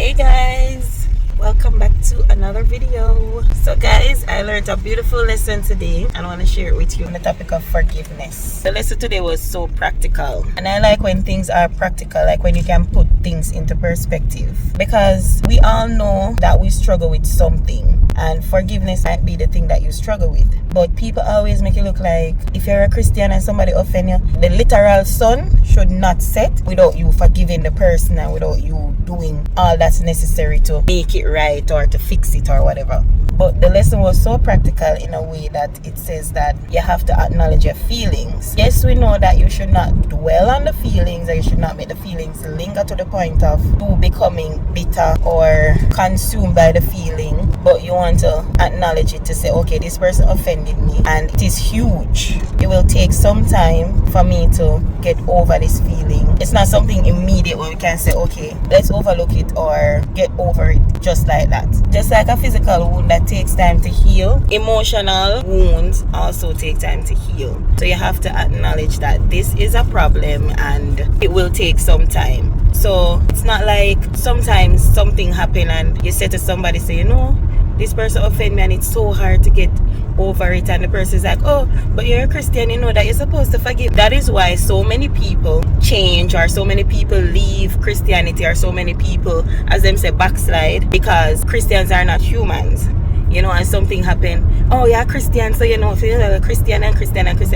Hey guys, welcome back to another video. So guys, I learned a beautiful lesson today and I want to share it with you on the topic of forgiveness. The lesson today was so practical, and I like when things are practical, like when you can put things into perspective, because we all know that we struggle with something and forgiveness might be the thing that you struggle with, but people always make it look like if you're a Christian and somebody offend you, the literal sun should not set without you forgiving the person and without you doing all that's necessary to make it right or to fix it or whatever. But the lesson was so practical in a way that it says that you have to acknowledge your feelings. Yes, we know that you should not dwell on the feelings, or you should not make the feelings linger to the point of you becoming bitter or consumed by the feeling, but you want to acknowledge it to say, okay, this person offended me and it is huge. It will take some time for me to get over this feeling. It's not something immediate where we can say, okay, let's overlook it or get over it just like that. Just like a physical wound that takes time to heal, emotional wounds also take time to heal. So you have to acknowledge that this is a problem and it will take some time. So it's not like sometimes something happen and you say to somebody, say, you know, this person offended me and it's so hard to get over it, and the person is like, oh, but you're a Christian, you know that you're supposed to forgive. That is why so many people change, or so many people leave Christianity, or so many people, as them say, backslide, because Christians are not humans. You know, and something happened, oh yeah, Christian, so you know, Christian.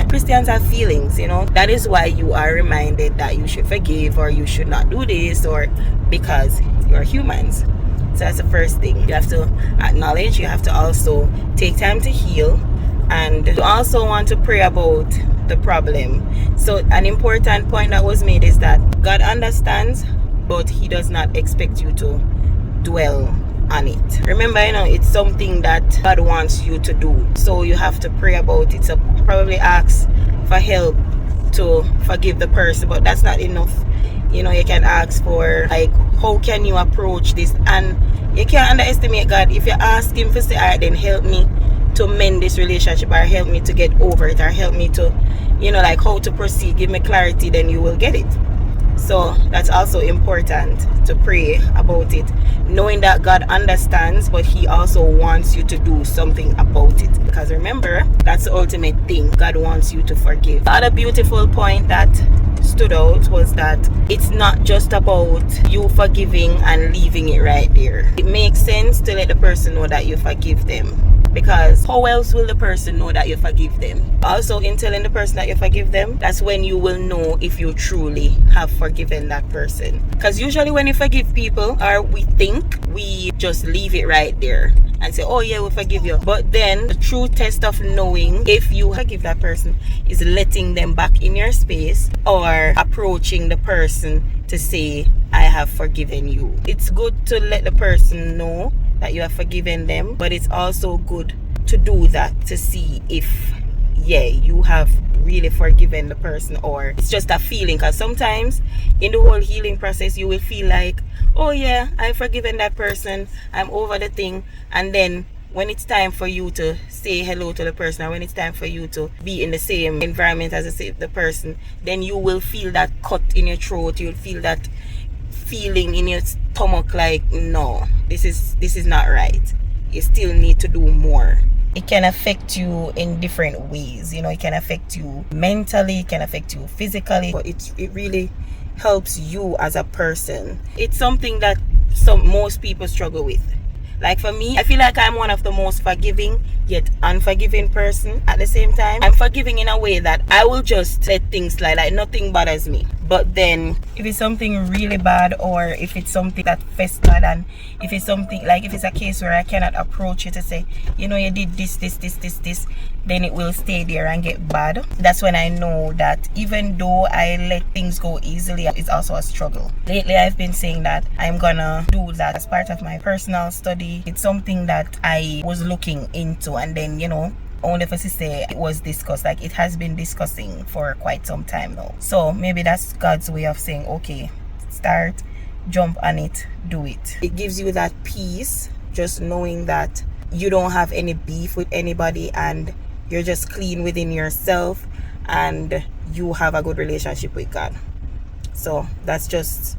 Christians have feelings, you know. That is why you are reminded that you should forgive, or you should not do this, or because you're humans. So that's the first thing. You have to acknowledge, you have to also take time to heal, and you also want to pray about the problem. So an important point that was made is that God understands, but He does not expect you to dwell on it. Remember, you know, it's something that God wants you to do. So you have to pray about it. So probably ask for help to forgive the person, but that's not enough. You know, you can ask for, like, how can you approach this? And you can't underestimate God. If you ask Him to say, all right, then help me to mend this relationship, or help me to get over it, or help me to, you know, like how to proceed, give me clarity, then you will get it. So that's also important to pray about it, knowing that God understands, but He also wants you to do something about it. Because remember, that's the ultimate thing. God wants you to forgive. The other beautiful point that stood out was that it's not just about you forgiving and leaving it right there. It makes sense to let the person know that you forgive them, because how else will the person know that you forgive them? Also, in telling the person that you forgive them, that's when you will know if you truly have forgiven that person. Because usually when you forgive people, or we think, we just leave it right there and say, oh yeah, we forgive you. But then the true test of knowing if you forgive that person is letting them back in your space, or approaching the person to say, I have forgiven you. It's good to let the person know that you have forgiven them, but it's also good to do that to see if, yeah, you have really forgiven the person, or it's just a feeling. Because sometimes in the whole healing process you will feel like, oh yeah, I've forgiven that person, I'm over the thing, and then when it's time for you to say hello to the person, or when it's time for you to be in the same environment as the person, then you will feel that cut in your throat, you'll feel that feeling in your stomach, like, no, this is not right. You still need to do more. It can affect you in different ways. You know, it can affect you mentally, it can affect you physically, but it really helps you as a person. It's something that most people struggle with. Like for me, I feel like I'm one of the most forgiving yet unforgiving person at the same time. I'm forgiving in a way that I will just let things slide, like nothing bothers me. But then if it's something really bad, or if it's something that festered, and if it's something like, if it's a case where I cannot approach you to say, you know, you did this, then it will stay there and get bad. That's when I know that even though I let things go easily, it's also a struggle. Lately I've been saying that I'm gonna do that as part of my personal study. It's something that I was looking into, and then, you know, only for say it was discussed, like it has been discussing for quite some time now. So maybe that's God's way of saying, okay, start, jump on it, do it. It gives you that peace, just knowing that you don't have any beef with anybody, and you're just clean within yourself, and you have a good relationship with God. So that's just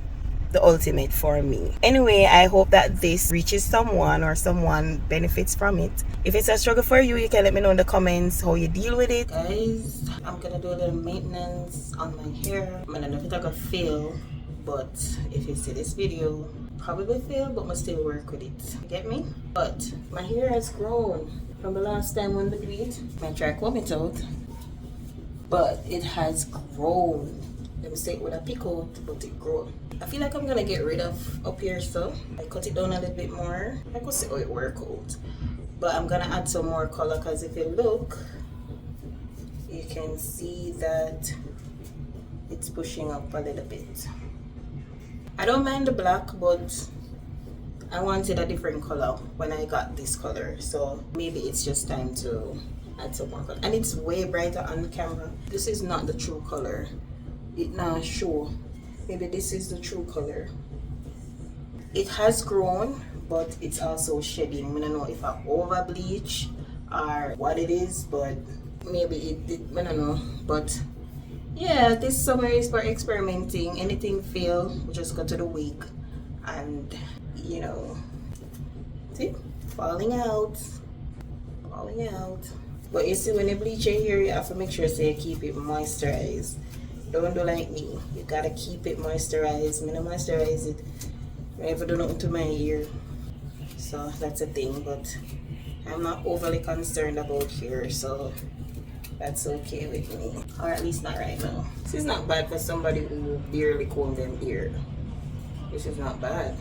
the ultimate for me. Anyway, I hope that this reaches someone or someone benefits from it. If it's a struggle for you, you can let me know in the comments how you deal with it. Guys, I'm gonna do a little maintenance on my hair. I don't know if it's gonna fail, but if you see this video, probably fail, but must still work with it. You get me? But my hair has grown from the last time when the bleed. I try to comb it out, but it has grown. Let me say it with a pick out, but it grew. I feel like I'm gonna get rid of up here, so I cut it down a little bit more. I could see how it work out, but I'm gonna add some more color, because if you look, you can see that it's pushing up a little bit. I don't mind the black, but I wanted a different color when I got this color, so maybe it's just time to add some more color. And it's way brighter on camera. This is not the true color. It now show. Maybe this is the true color. It has grown, but it's also shedding. I don't know if I over bleach or what it is, but maybe it did. I don't know. But yeah, this summer is for experimenting. Anything fail, we just go to the wig, and you know, see, falling out. But you see, when you bleach your hair, you have to make sure so you keep it moisturized. Don't do like me. You gotta keep it moisturized. I don't moisturize it. I never do nothing to my hair. So that's a thing, but I'm not overly concerned about hair, so that's okay with me. Or at least not right now. This is not bad for somebody who barely comb them hair. This is not bad.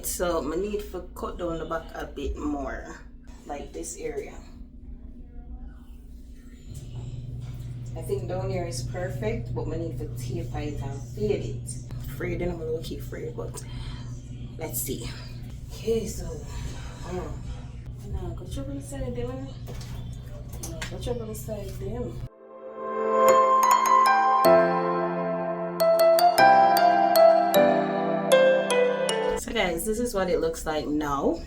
So I need to cut down the back a bit more, like this area. I think down here is perfect, but I need to taper it and fade it. Afraid, I'm gonna keep afraid, but let's see. Okay, so now go trouble the side them. Go trouble the side them. So guys, this is what it looks like now.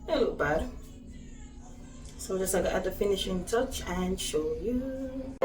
It look bad. So just gonna add the finishing touch and show you.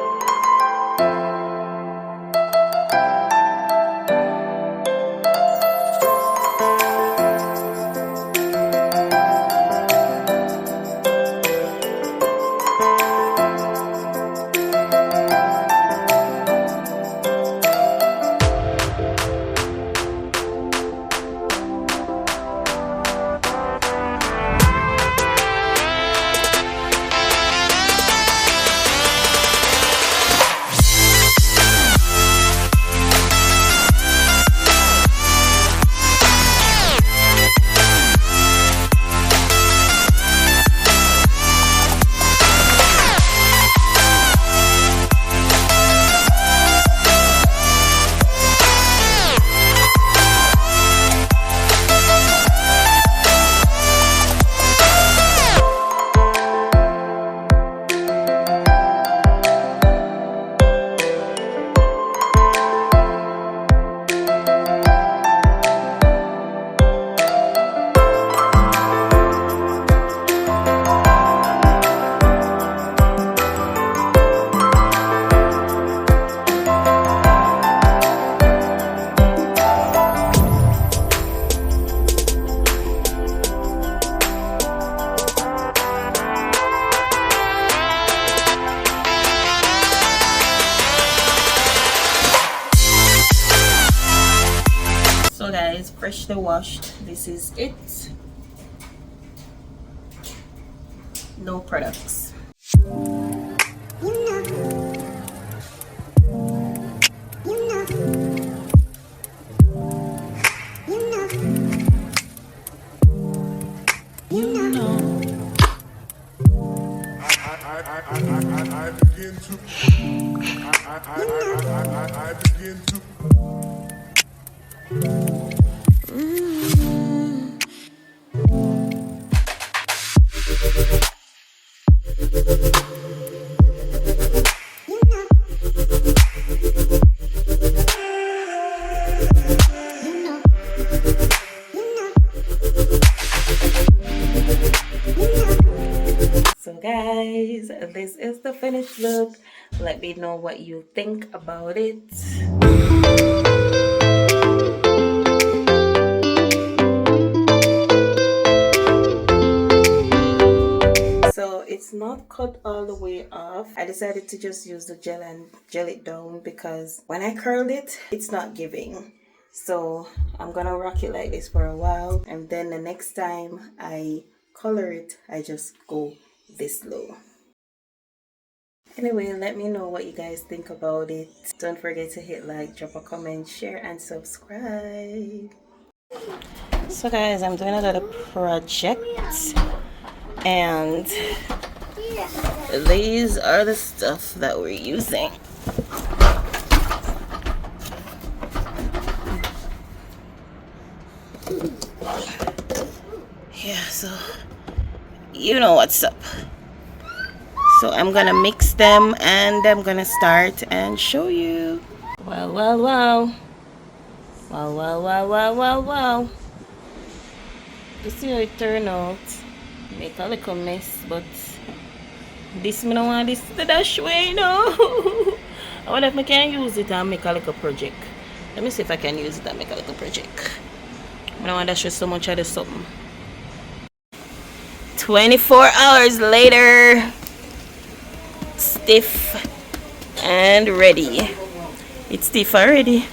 freshly washed. This is it. No products. I begin to So guys, this is the finished look. Let me know what you think about it. So it's not cut all the way off. I decided to just use the gel and gel it down because when I curled it, it's not giving. So I'm gonna rock it like this for a while, and then the next time I color it, I just go this low. Anyway, let me know what you guys think about it. Don't forget to hit like, drop a comment, share, and subscribe. So guys, I'm doing another project, and these are the stuff that we're using. Yeah, so you know what's up. So I'm gonna mix them and I'm gonna start and show you. Wow, wow, wow. Wow, wow, wow, wow, wow, wow. You see how it turn out. Make a little mess, but this me don't want this to dash way, you know. I wonder if I can use it and make a little project. Let me see if I can use it and make a little project. I don't want to dash so much of this something. 24 hours later. Stiff and ready. It's stiff already.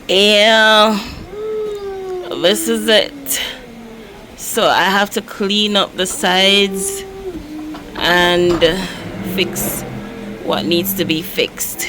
Yeah, this is it. So I have to clean up the sides and fix what needs to be fixed.